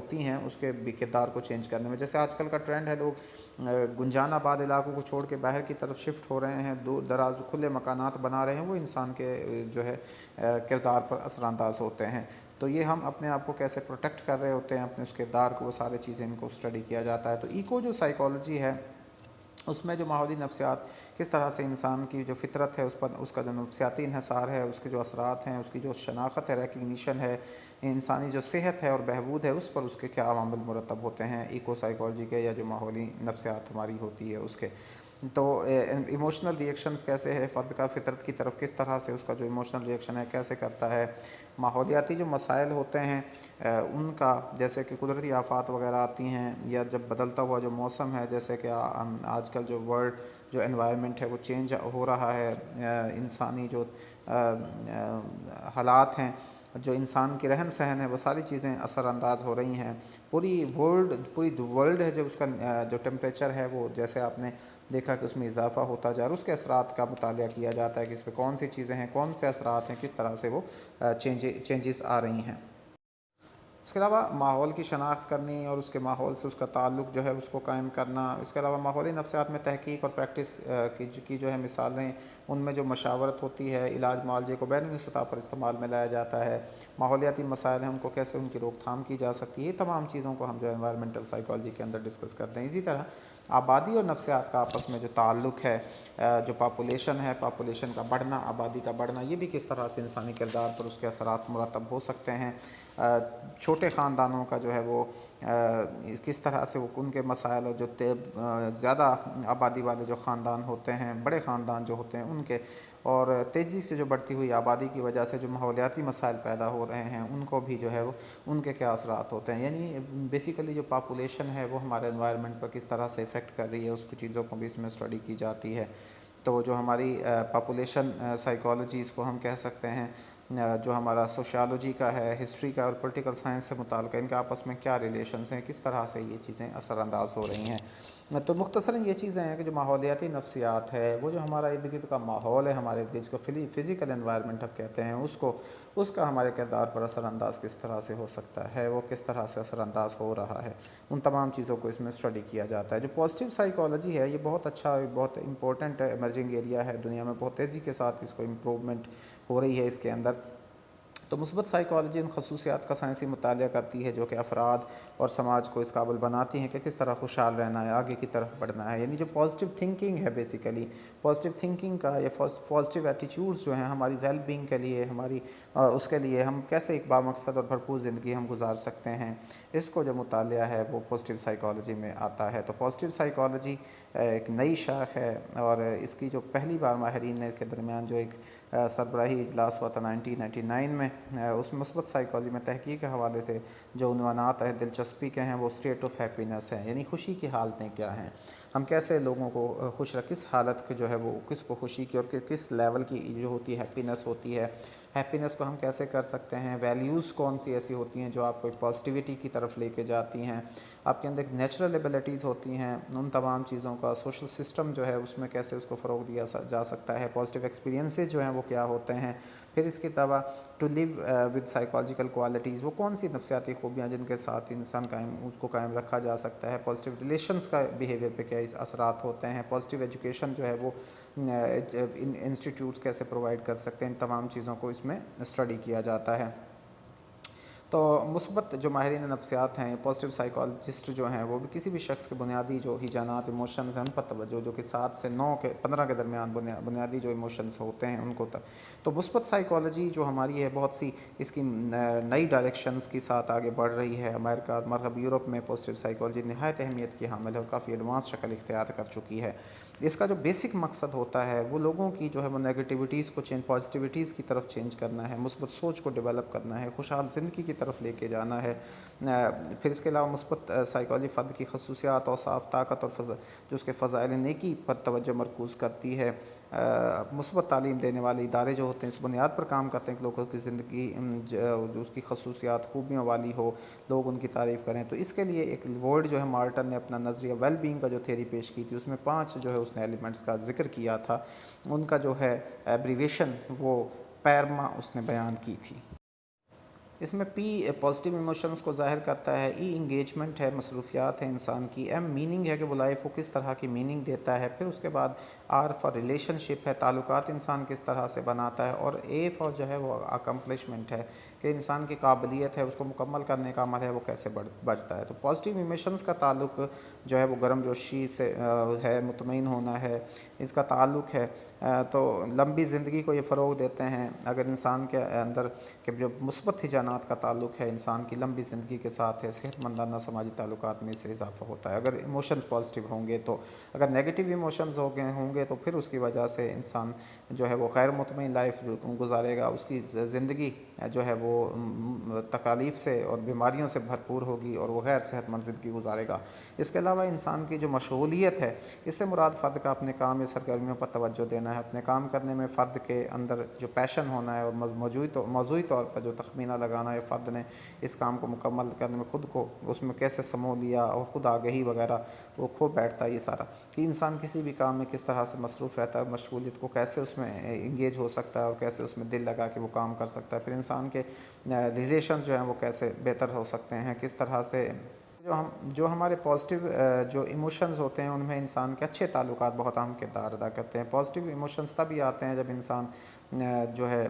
ہوتی ہیں اس کے بھی کردار کو چینج کرنے میں. جیسے آج کل کا ٹرینڈ ہے، لوگ گنجان آباد علاقوں کو چھوڑ کے باہر کی طرف شفٹ ہو رہے ہیں، دور دراز کھلے مکانات بنا رہے ہیں، وہ انسان کے جو ہے کردار پر اثر انداز ہوتے ہیں. تو یہ ہم اپنے آپ کو کیسے پروٹیکٹ کر رہے ہوتے ہیں، اپنے اس کردار کو، وہ سارے چیزیں ان کو اسٹڈی کیا جاتا ہے. تو ایکو جو سائیکالوجی ہے اس میں جو ماحولی نفسیات کس طرح سے انسان کی جو فطرت ہے اس کا جو نفسیاتی انحصار ہے، اس کے جو اثرات ہیں، اس کی جو شناخت ہے، ریکگنیشن ہے، انسانی جو صحت ہے اور بہبود ہے، اس پر اس کے کیا عوامل مرتب ہوتے ہیں ایکو سائیکالوجی کے یا جو ماحولی نفسیات ہماری ہوتی ہے اس کے. تو ایموشنل ریئیکشنز کیسے ہے، فرد کا فطرت کی طرف کس طرح سے اس کا جو ایموشنل ریئیکشن ہے کیسے کرتا ہے. ماحولیاتی جو مسائل ہوتے ہیں ان کا، جیسے کہ قدرتی آفات وغیرہ آتی ہیں، یا جب بدلتا ہوا جو موسم ہے، جیسے کہ آج کل جو ورلڈ جو انوائرمنٹ ہے وہ چینج ہو رہا ہے، انسانی جو حالات ہیں، جو انسان کی رہن سہن ہے، وہ ساری چیزیں اثر انداز ہو رہی ہیں. پوری ورلڈ ہے جو اس کا جو ٹیمپریچر ہے، وہ جیسے آپ نے دیکھا کہ اس میں اضافہ ہوتا جا رہا ہے، اس کے اثرات کا مطالعہ کیا جاتا ہے کہ اس پہ کون سی چیزیں ہیں، کون سے اثرات ہیں، کس طرح سے وہ چینجز آ رہی ہیں. اس کے علاوہ ماحول کی شناخت کرنی اور اس کے ماحول سے اس کا تعلق جو ہے اس کو قائم کرنا. اس کے علاوہ ماحولی نفسیات میں تحقیق اور پریکٹس کی جو ہے مثالیں، ان میں جو مشاورت ہوتی ہے، علاج معالجے کو بین سطح پر استعمال میں لایا جاتا ہے، ماحولیاتی مسائل ہیں ان کو کیسے ان کی روک تھام کی جا سکتی ہے، یہ تمام چیزوں کو ہم جو انوائرمنٹل سائیکالوجی کے اندر ڈسکس کرتے ہیں. اسی طرح آبادی اور نفسیات کا آپس میں جو تعلق ہے، جو پاپولیشن ہے، پاپولیشن کا بڑھنا، آبادی کا بڑھنا، یہ بھی کس طرح سے انسانی کردار پر اس کے اثرات مرتب ہو سکتے ہیں. چھوٹے خاندانوں کا جو ہے وہ کس طرح سے وہ ان کے مسائل، اور جو زیادہ آبادی والے جو خاندان ہوتے ہیں، بڑے خاندان جو ہوتے ہیں ان کے، اور تیزی سے جو بڑھتی ہوئی آبادی کی وجہ سے جو ماحولیاتی مسائل پیدا ہو رہے ہیں ان کو بھی جو ہے وہ ان کے کیا اثرات ہوتے ہیں. یعنی بیسیکلی جو پاپولیشن ہے وہ ہمارے انوائرمنٹ پر کس طرح سے افیکٹ کر رہی ہے، اس کی چیزوں کو بھی اس میں اسٹڈی کی جاتی ہے. تو جو ہماری پاپولیشن سائیکالوجی اس کو ہم کہہ سکتے ہیں، جو ہمارا سوشیالوجی کا ہے، ہسٹری کا اور پولیٹیکل سائنس سے متعلق ہے، ان کے آپس میں کیا ریلیشنز ہیں، کس طرح سے یہ چیزیں اثر انداز ہو رہی ہیں. تو مختصراً یہ چیزیں ہیں کہ جو ماحولیاتی نفسیات ہے، وہ جو ہمارا ارد گرد کا ماحول ہے، ہمارے ارد گرد کو فزیکل انوائرمنٹ ہم کہتے ہیں، اس کا ہمارے کردار پر اثر انداز کس طرح سے ہو سکتا ہے، وہ کس طرح سے اثر انداز ہو رہا ہے، ان تمام چیزوں کو اس میں اسٹڈی کیا جاتا ہے. جو پازیٹیو سائیکالوجی ہے، یہ بہت اچھا، بہت امپورٹنٹ ایمرجنگ ایریا ہے دنیا میں، بہت تیزی کے ساتھ اس کو امپروومنٹ ہو رہی ہے اس کے اندر. تو مثبت سائیکالوجی ان خصوصیات کا سائنسی مطالعہ کرتی ہے جو کہ افراد اور سماج کو اس قابل بناتی ہیں کہ کس طرح خوشحال رہنا ہے، آگے کی طرف بڑھنا ہے. یعنی جو پازیٹیو تھنکنگ ہے، بیسیکلی پازیٹیو تھنکنگ کا یا پازیٹیو ایٹیٹیوڈز جو ہیں ہماری ویل بینگ کے لیے، ہماری اس کے لیے ہم کیسے ایک بامقصد اور بھرپور زندگی ہم گزار سکتے ہیں، اس کو جو مطالعہ ہے وہ پازیٹیو سائیکالوجی میں آتا ہے. تو پازیٹیو سائیکالوجی ایک نئی شاخ ہے، اور اس کی جو پہلی بار ماہرین کے درمیان جو ایک سربراہی اجلاس ہوا تھا 1999 میں، اس مثبت سائیکالوجی میں تحقیق کے حوالے سے جو عنوانات ہیں دلچسپی کے ہیں، وہ اسٹیٹ آف ہیپینس ہیں، یعنی خوشی کی حالتیں کیا ہیں، ہم کیسے لوگوں کو کس حالت کے جو ہے وہ کس کو خوشی کی اور کس لیول کی جو ہوتی ہے ہیپینس ہوتی ہے، ہیپینس کو ہم کیسے کر سکتے ہیں. ویلیوز کون سی ایسی ہوتی ہیں جو آپ کو ایک پازیٹیوٹی کی طرف لے کے جاتی ہیں، آپ کے اندر ایک نیچرل ایبلٹیز ہوتی ہیں، ان تمام چیزوں کا سوشل سسٹم جو ہے اس میں کیسے اس کو فروغ دیا جا سکتا ہے، پازیٹیو ایکسپیرینسز جو ہیں وہ کیا ہوتے ہیں. پھر اس کے علاوہ to live with psychological qualities, وہ کون سی نفسیاتی خوبیاں جن کے ساتھ انسان کو قائم رکھا جا سکتا ہے. پازیٹیو ریلیشنز کا بیہیویئر پہ کیا اثرات ہوتے ہیں. پازیٹیو ایجوکیشن جو ہے وہ انسٹیٹیوٹس کیسے پرووائڈ کر سکتے ہیں. ان تمام چیزوں کو اس میں اسٹڈی کیا جاتا ہے. تو مثبت جو ماہرین نفسیات ہیں، پازیٹیو سائیکالوجسٹ جو ہیں، وہ بھی کسی بھی شخص کے بنیادی جو ہیجانات، ایموشنز ہیں ان پر توجہ، جو کہ 7 سے 15 کے درمیان بنیادی جو ایموشنز ہوتے ہیں ان کو تو مثبت سائیکالوجی جو ہماری ہے بہت سی اس کی نئی ڈائریکشنز کے ساتھ آگے بڑھ رہی ہے. امریکہ اور مغرب یورپ میں پازیٹیو سائیکالوجی نہایت اہمیت کی حامل ہے اور کافی ایڈوانس شکل اختیار کر چکی ہے. اس کا جو بیسک مقصد ہوتا ہے وہ لوگوں کی جو ہے وہ نیگیٹیوٹیز کو پازیٹیوٹیز کی طرف چینج کرنا ہے، مثبت سوچ کو ڈیولپ کرنا ہے، خوشحال زندگی کی طرف لے کے جانا ہے. پھر اس کے علاوہ مثبت سائیکالوجی فرد کی خصوصیات، اوصاف، طاقت اور جو اس کے فضائل نیکی پر توجہ مرکوز کرتی ہے. مثبت تعلیم دینے والے ادارے جو ہوتے ہیں اس بنیاد پر کام کرتے ہیں کہ لوگوں کی زندگی اس کی خصوصیات خوبیوں والی ہو، لوگ ان کی تعریف کریں. تو اس کے لیے ایک ورڈ جو ہے مارٹن نے اپنا نظریہ ویل بینگ کا جو تھیوری پیش کی تھی، اس میں 5 جو ہے اس نے ایلیمنٹس کا ذکر کیا تھا. ان کا جو ہے ایبریویشن وہ پیرما اس نے بیان کی تھی. اس میں پی پازیٹیو ایموشنز کو ظاہر کرتا ہے، ای انگیجمنٹ ہے، مصروفیات ہے انسان کی، ایم میننگ ہے کہ وہ لائف کو کس طرح کی میننگ دیتا ہے، پھر اس کے بعد آر فار ریلیشن شپ ہے، تعلقات انسان کس طرح سے بناتا ہے، اور اے فار جو ہے وہ اکمپلشمنٹ ہے کہ انسان کی قابلیت ہے اس کو مکمل کرنے کا عمل ہے وہ کیسے بڑھتا ہے۔ تو پازیٹیو ایموشنز کا تعلق جو ہے وہ گرم جوشی سے ہے، مطمئن ہونا ہے، اس کا تعلق ہے تو لمبی زندگی کو یہ فروغ دیتے ہیں۔ اگر انسان کے اندر کہ جو مثبت رجحانات کا تعلق ہے انسان کی لمبی زندگی کے ساتھ ہے، صحت مندانہ سماجی تعلقات میں اس سے اضافہ ہوتا ہے۔ اگر ایموشنز پازیٹیو ہوں گے تو، اگر نیگیٹو ایموشنز ہوں گے تو پھر اس کی وجہ سے انسان جو ہے وہ غیر مطمئن لائف گزارے گا، اس کی زندگی جو ہے وہ تکالیف سے اور بیماریوں سے بھرپور ہوگی اور وہ غیر صحت مند زندگی گزارے گا۔ اس کے علاوہ انسان کی جو مشغولیت ہے، اس سے مراد فرد کا اپنے کام یا سرگرمیوں پر توجہ دینا ہے، اپنے کام کرنے میں فرد کے اندر جو پیشن ہونا ہے اور موضوعی طور پر جو تخمینہ لگانا ہے فرد نے اس کام کو مکمل کرنے میں خود کو اس میں کیسے سمو لیا اور خود آگہی وغیرہ وہ کھو بیٹھتا ہے، یہ سارا کہ انسان کسی بھی کام میں کس طرح سے مصروف رہتا ہے، مشغولیت کو کیسے اس میں انگیج ہو سکتا ہے اور کیسے اس میں دل لگا کے وہ کام کر سکتا ہے، پھر انسان کے ریلیشنز جو ہیں وہ کیسے بہتر ہو سکتے ہیں، کس طرح سے جو ہمارے پازیٹیو جو ایموشنز ہوتے ہیں ان میں انسان کے اچھے تعلقات بہت اہم کردار ادا کرتے ہیں۔ پازیٹیو ایموشنز تبھی آتے ہیں جب انسان جو ہے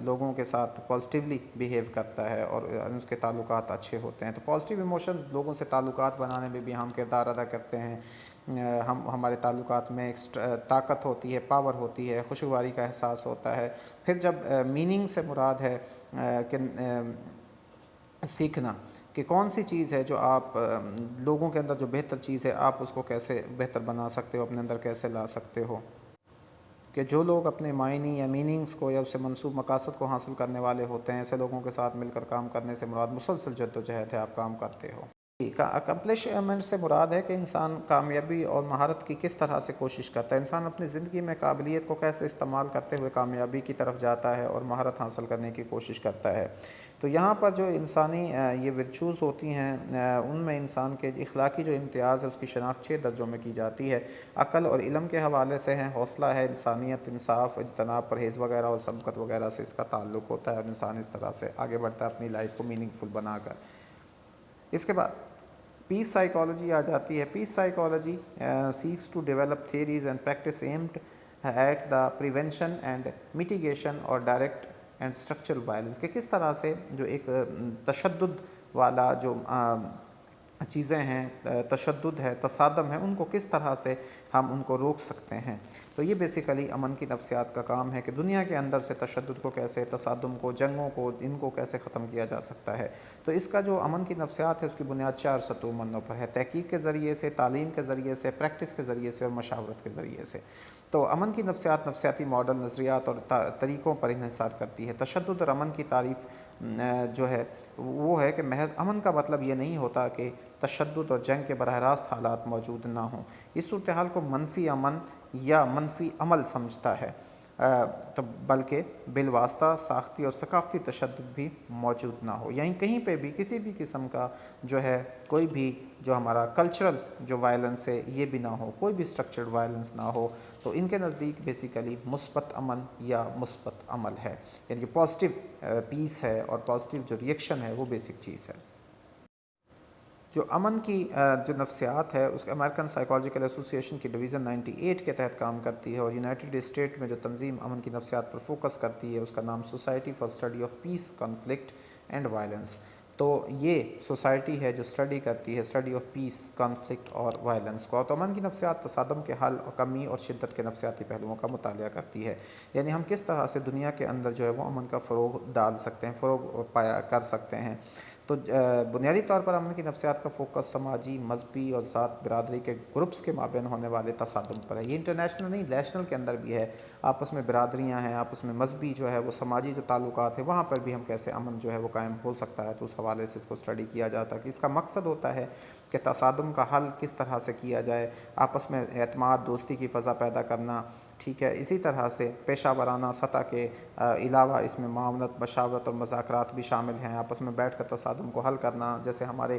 لوگوں کے ساتھ پازیٹیولی بیہیو کرتا ہے اور اس کے تعلقات اچھے ہوتے ہیں۔ تو پازیٹیو ایموشنز لوگوں سے تعلقات بنانے میں بھی اہم کردار ادا کرتے ہیں۔ ہمارے تعلقات میں ایک طاقت ہوتی ہے، پاور ہوتی ہے، خوشگواری کا احساس ہوتا ہے۔ پھر جب میننگ سے مراد ہے کہ سیکھنا کہ کون سی چیز ہے جو آپ لوگوں کے اندر جو بہتر چیز ہے آپ اس کو کیسے بہتر بنا سکتے ہو، اپنے اندر کیسے لا سکتے ہو، کہ جو لوگ اپنے معنی یا میننگز کو یا اس سے منسوب مقاصد کو حاصل کرنے والے ہوتے ہیں، ایسے لوگوں کے ساتھ مل کر کام کرنے سے مراد مسلسل جدوجہد ہے، آپ کام کرتے ہو۔ اکمپلشمنٹ سے مراد ہے کہ انسان کامیابی اور مہارت کی کس طرح سے کوشش کرتا ہے، انسان اپنی زندگی میں قابلیت کو کیسے استعمال کرتے ہوئے کامیابی کی طرف جاتا ہے اور مہارت حاصل کرنے کی کوشش کرتا ہے۔ تو یہاں پر جو انسانی یہ ورچوز ہوتی ہیں ان میں انسان کے اخلاقی جو امتیاز ہے اس کی شناخت 6 درجوں میں کی جاتی ہے۔ عقل اور علم کے حوالے سے ہیں، حوصلہ ہے، انسانیت، انصاف، اجتناب، پرہیز وغیرہ اور سبقت وغیرہ سے اس کا تعلق ہوتا ہے اور انسان اس طرح سے آگے بڑھتا ہے اپنی لائف کو میننگ فل بنا کر۔ اس کے بعد پیس سائیکالوجی آ جاتی ہے۔ Peace psychology seeks to develop theories and practice aimed at the prevention and mitigation اور ڈائریکٹ اینڈ اسٹرکچرل وائلنس، کہ کس طرح سے جو ایک تشدد والا جو چیزیں ہیں، تشدد ہے، تصادم ہے، ان کو کس طرح سے ہم ان کو روک سکتے ہیں۔ تو یہ بیسیکلی امن کی نفسیات کا کام ہے کہ دنیا کے اندر سے تشدد کو کیسے، تصادم کو، جنگوں کو، ان کو کیسے ختم کیا جا سکتا ہے۔ تو اس کا جو امن کی نفسیات ہے اس کی بنیاد 4 سطوح منوں پر ہے، تحقیق کے ذریعے سے، تعلیم کے ذریعے سے، پریکٹس کے ذریعے سے اور مشاورت کے ذریعے سے۔ تو امن کی نفسیات نفسیاتی ماڈل، نظریات اور طریقوں پر انحصار کرتی ہے۔ تشدد اور امن کی تعریف جو ہے وہ ہے کہ محض امن کا مطلب یہ نہیں ہوتا کہ تشدد اور جنگ کے براہ راست حالات موجود نہ ہوں، اس صورتحال کو منفی امن یا منفی عمل سمجھتا ہے، تو بلکہ بالواسطہ ساختی اور ثقافتی تشدد بھی موجود نہ ہو، یعنی کہیں پہ بھی کسی بھی قسم کا جو ہے کوئی بھی جو ہمارا کلچرل جو وائلنس ہے یہ بھی نہ ہو، کوئی بھی اسٹرکچرڈ وائلنس نہ ہو۔ تو ان کے نزدیک بیسیکلی مثبت امن یا مثبت عمل ہے، یعنی کہ پازیٹیو پیس ہے اور پازیٹیو جو ریئیکشن ہے وہ بیسک چیز ہے۔ جو امن کی جو نفسیات ہے اس کے امریکن سائیکالوجیکل ایسوسی ایشن کی ڈویژن 98 کے تحت کام کرتی ہے، اور یونائٹڈ اسٹیٹ میں جو تنظیم امن کی نفسیات پر فوکس کرتی ہے اس کا نام society for study of peace, conflict and violence. تو یہ سوسائٹی ہے جو اسٹڈی کرتی ہے، اسٹڈی آف پیس، کانفلکٹ اور وائلنس کو۔ تو امن کی نفسیات تصادم کے حل اور کمی اور شدت کے نفسیاتی پہلوؤں کا مطالعہ کرتی ہے، یعنی ہم کس طرح سے دنیا کے اندر جو ہے وہ امن کا فروغ ڈال سکتے ہیں، فروغ پایا کر سکتے ہیں۔ تو بنیادی طور پر امن کی نفسیات کا فوکس سماجی، مذہبی اور ذات برادری کے گروپس کے مابین ہونے والے تصادم پر ہے۔ یہ انٹرنیشنل نہیں، نیشنل کے اندر بھی ہے، آپس میں برادریاں ہیں، آپس میں مذہبی جو ہے وہ سماجی جو تعلقات ہیں وہاں پر بھی ہم کیسے امن جو ہے وہ قائم ہو سکتا ہے، تو اس حوالے سے اس کو اسٹڈی کیا جاتا ہے کہ اس کا مقصد ہوتا ہے کہ تصادم کا حل کس طرح سے کیا جائے، آپس میں اعتماد، دوستی کی فضا پیدا کرنا، ٹھیک ہے۔ اسی طرح سے پیشہ ورانہ سطح کے علاوہ اس میں معاونت، مشاورت اور مذاکرات بھی شامل ہیں، آپس میں بیٹھ کر تصادم کو حل کرنا، جیسے ہمارے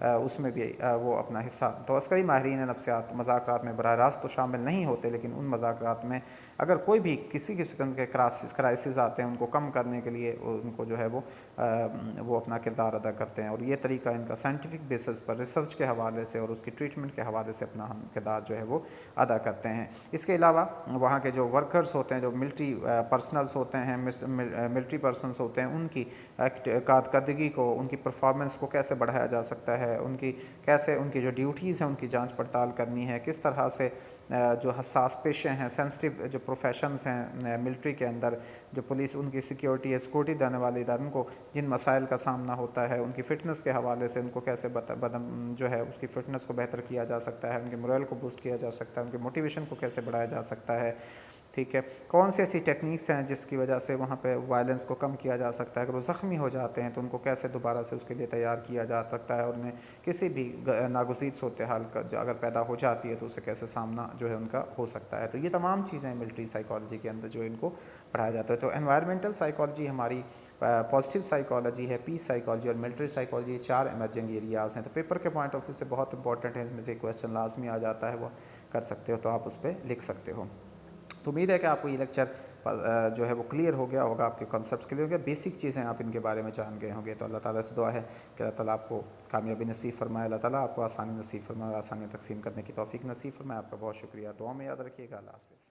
اس میں بھی وہ اپنا حصہ، تو عسکری ماہرین نفسیات مذاکرات میں براہ راست تو شامل نہیں ہوتے، لیکن ان مذاکرات میں اگر کوئی بھی کسی قسم کے کرائسس آتے ہیں ان کو کم کرنے کے لیے ان کو جو ہے وہ اپنا کردار ادا کرتے ہیں، اور یہ طریقہ ان کا سائنٹیفک بیسس پر ریسرچ کے حوالے سے اور اس کی ٹریٹمنٹ کے حوالے سے اپنا کردار جو ہے وہ ادا کرتے ہیں۔ اس کے علاوہ وہاں کے جو ورکرز ہوتے ہیں، جو ملٹری پرسنلز ہوتے ہیں، ملٹری پرسنز ہوتے ہیں، ان کی کارکردگی کو، ان کی پرفارمنس کو کیسے بڑھایا جا سکتا ہے، ان کی جو ڈیوٹیز ہیں ان کی جانچ پڑتال کرنی ہے، کس طرح سے جو حساس پیشے ہیں، سینسٹیو جو پروفیشنز ہیں ملٹری کے اندر، جو پولیس ان کی سیکیورٹی دینے والے ادارے، ان کو جن مسائل کا سامنا ہوتا ہے، ان کی فٹنس کے حوالے سے ان کو کیسے جو ہے اس کی فٹنس کو بہتر کیا جا سکتا ہے، ان کے مورل کو بوسٹ کیا جا سکتا ہے، ان کے موٹیویشن کو کیسے بڑھایا جا سکتا ہے، ٹھیک ہے، کون سی ایسی ٹیکنیکس ہیں جس کی وجہ سے وہاں پہ وائلنس کو کم کیا جا سکتا ہے، اگر وہ زخمی ہو جاتے ہیں تو ان کو کیسے دوبارہ سے اس کے لیے تیار کیا جا سکتا ہے، اور انہیں کسی بھی ناگزیر صورتحال کا جو اگر پیدا ہو جاتی ہے تو اسے کیسے سامنا جو ہے ان کا ہو سکتا ہے۔ تو یہ تمام چیزیں ملٹری سائیکالوجی کے اندر جو ان کو پڑھایا جاتا ہے۔ تو انوائرمنٹل سائیکالوجی ہماری پازیٹیو سائیکالوجی ہے، پیس سائیکالوجی اور ملٹری سائیکالوجی، یہ 4 ایمرجنگ ایریاز ہیں۔ تو پیپر کے پوائنٹ آف ویو سے بہت امپورٹنٹ ہے، اس میں سے کویسچن لازمی آ جاتا ہے، وہ کر سکتے ہو تو آپ اس پہ لکھ سکتے ہو۔ تو امید ہے کہ آپ کو یہ لیکچر جو ہے وہ کلیئر ہو گیا ہوگا، آپ کے کانسیپٹس کلیئر ہو گیا، بیسک چیزیں آپ ان کے بارے میں جان گئے ہوں گے۔ تو اللہ تعالیٰ سے دعا ہے کہ اللہ تعالیٰ آپ کو کامیابی نصیب فرمائے، اللہ تعالیٰ آپ کو آسانی نصیب فرمائے اور آسانی تقسیم کرنے کی توفیق نصیب فرمائے۔ آپ کا بہت شکریہ، دعا میں یاد رکھیے گا۔ اللہ حافظ۔